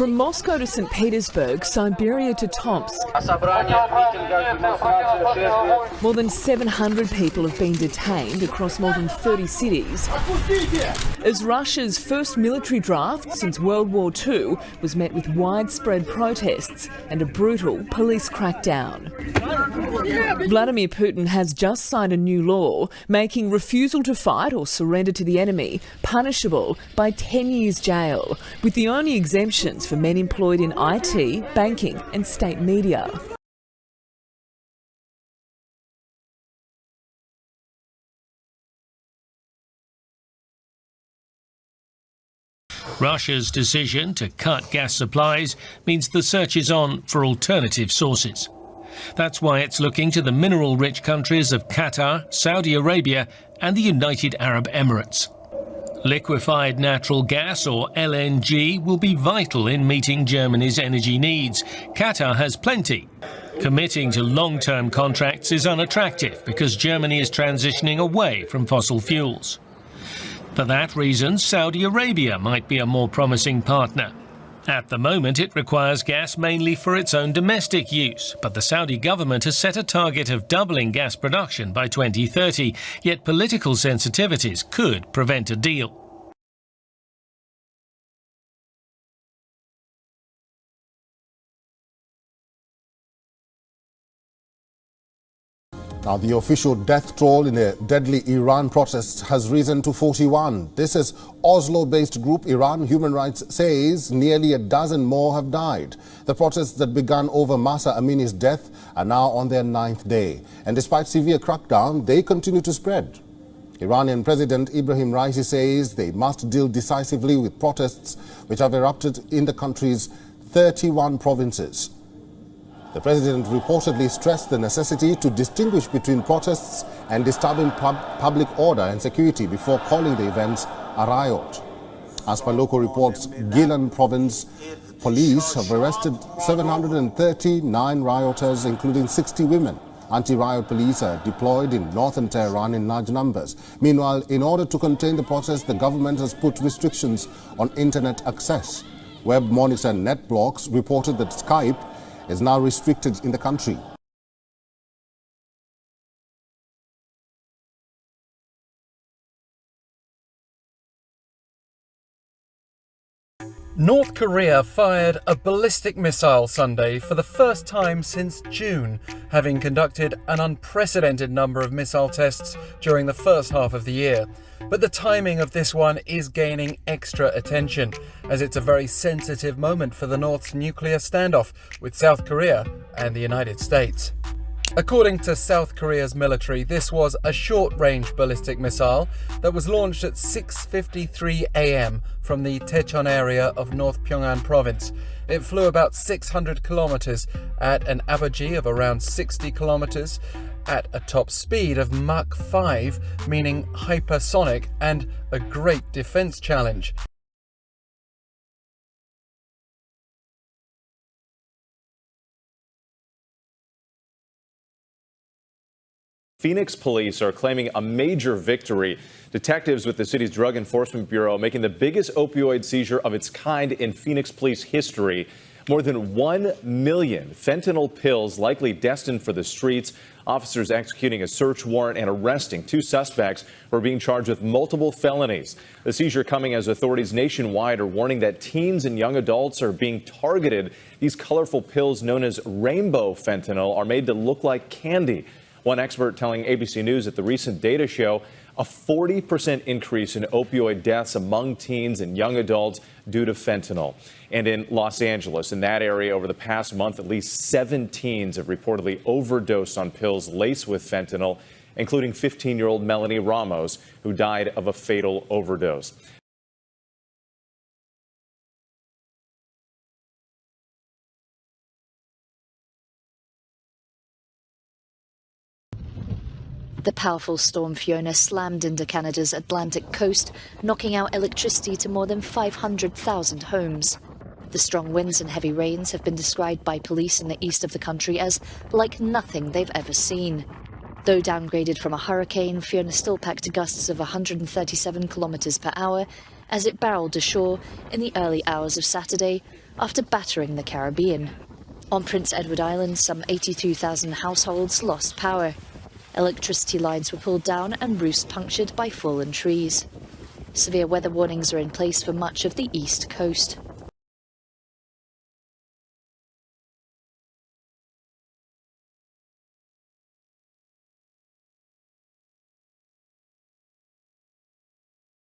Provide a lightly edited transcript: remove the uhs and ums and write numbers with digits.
From Moscow to St. Petersburg, Siberia to Tomsk, more than 700 people have been detained across more than 30 cities as Russia's first military draft since World War II was met with widespread protests and a brutal police crackdown. Vladimir Putin has just signed a new law making refusal to fight or surrender to the enemy punishable by 10 years jail, with the only exemptions for men employed in IT, banking and state media. Russia's decision to cut gas supplies means the search is on for alternative sources. That's why it's looking to the mineral-rich countries of Qatar, Saudi Arabia and the United Arab Emirates. Liquefied natural gas, or LNG, will be vital in meeting Germany's energy needs. Qatar has plenty. Committing to long-term contracts is unattractive because Germany is transitioning away from fossil fuels. For that reason, Saudi Arabia might be a more promising partner. At the moment, it requires gas mainly for its own domestic use, but the Saudi government has set a target of doubling gas production by 2030, yet political sensitivities could prevent a deal. Now, the official death toll in a deadly Iran protest has risen to 41. This is Oslo-based group Iran Human Rights says nearly a dozen more have died. The protests that began over Mahsa Amini's death are now on their 9th day. And despite severe crackdown, they continue to spread. Iranian President Ibrahim Raisi says they must deal decisively with protests which have erupted in the country's 31 provinces. The president reportedly stressed the necessity to distinguish between protests and disturbing public order and security before calling the events a riot. As per local reports, Gilan province police have arrested 739 rioters, including 60 women. Anti-riot police are deployed in northern Tehran in large numbers. Meanwhile, in order to contain the protests, the government has put restrictions on internet access. Web Monitor NetBlocks reported that Skype is now restricted in the country. North Korea fired a ballistic missile Sunday for the first time since June, having conducted an unprecedented number of missile tests during the first half of the year. But the timing of this one is gaining extra attention, as it's a very sensitive moment for the North's nuclear standoff with South Korea and the United States. According to South Korea's military, this was a short-range ballistic missile that was launched at 6:53 a.m. from the Daecheon area of North Pyongan province. It flew about 600 kilometers at an apogee of around 60 kilometers at a top speed of Mach 5, meaning hypersonic, and a great defense challenge. Phoenix police are claiming a major victory. Detectives with the city's Drug Enforcement Bureau making the biggest opioid seizure of its kind in Phoenix police history. More than 1 million fentanyl pills likely destined for the streets. Officers executing a search warrant and arresting 2 suspects who are being charged with multiple felonies. The seizure coming as authorities nationwide are warning that teens and young adults are being targeted. These colorful pills known as rainbow fentanyl are made to look like candy. One expert telling ABC News that the recent data show a 40% increase in opioid deaths among teens and young adults due to fentanyl. And in Los Angeles, in that area over the past month, at least 7 teens have reportedly overdosed on pills laced with fentanyl, including 15-year-old Melanie Ramos, who died of a fatal overdose. The powerful storm Fiona slammed into Canada's Atlantic coast, knocking out electricity to more than 500,000 homes. The strong winds and heavy rains have been described by police in the east of the country as like nothing they've ever seen. Though downgraded from a hurricane, Fiona still packed gusts of 137 kilometres per hour as it barreled ashore in the early hours of Saturday after battering the Caribbean. On Prince Edward Island, some 82,000 households lost power. Electricity lines were pulled down and roofs punctured by fallen trees. Severe weather warnings are in place for much of the east coast.